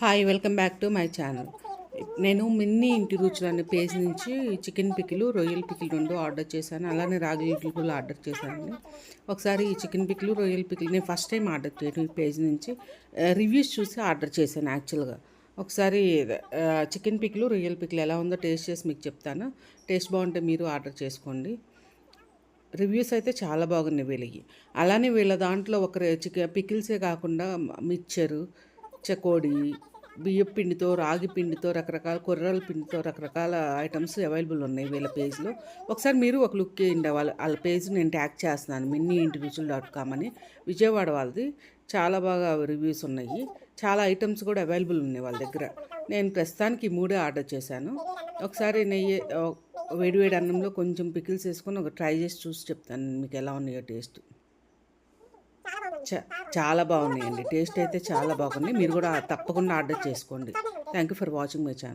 Hi welcome back to my channel. నేను Minnie ఇంటి రుచులు అనే పేజ్ నుంచి చికెన్ పికిలు, రొయ్యల పికిలు 2 ఆర్డర్ చేశాను. అలానే రాగి ఇడ్లీ కూడా ఆర్డర్ చేశానండి. ఒకసారి ఈ చికెన్ పికిలు, రొయ్యల పికిలు నేను ఫస్ట్ టైం ఆర్డర్ చేయడం ఈ పేజ్ నుంచి రివ్యూస్ చూసి ఆర్డర్ చేశాను యాక్చువల్గా. ఒకసారి చికెన్ పికిలు, రొయ్యల పికిలు ఎలా ఉందో టేస్ట్ చేసి మీకు చెప్తాను. టేస్ట్ బాగుంటే మీరు ఆర్డర్ చేసుకోండి. రివ్యూస్ అయితే చాలా బాగున్నాయి వీళ్ళవి. అలానే వీళ్ళ దాంట్లో ఒక పికిల్సే కాకుండా మిక్చరు, చకోడీ, బియ్యపు పిండితో, రాగి పిండితో, రకరకాల కొర్రల పిండితో రకరకాల ఐటమ్స్ అవైలబుల్ ఉన్నాయి వీళ్ళ పేజ్లో. ఒకసారి మీరు ఒక లుక్ వేయండి. వాళ్ళ పేజ్ నేను ట్యాగ్ చేస్తున్నాను, మిన్నీ ఇంటి రుచులు.com అని. విజయవాడ వాళ్ళది. చాలా బాగా రివ్యూస్ ఉన్నాయి. చాలా ఐటమ్స్ కూడా అవైలబుల్ ఉన్నాయి వాళ్ళ దగ్గర. నేను ప్రస్తుతానికి ఈ 3 ఆర్డర్ చేశాను. ఒకసారి నెయ్యి వేడివేడి అన్నంలో కొంచెం పికిల్స్ వేసుకొని ఒక ట్రై చేసి చూసి చెప్తాను మీకు ఎలా ఉన్నాయో టేస్ట్. చాలా బాగున్నాయండి. టేస్ట్ అయితే చాలా బాగుంది. మీరు కూడా తప్పకుండా ఆర్డర్ చేసుకోండి. Thank you for watching my channel.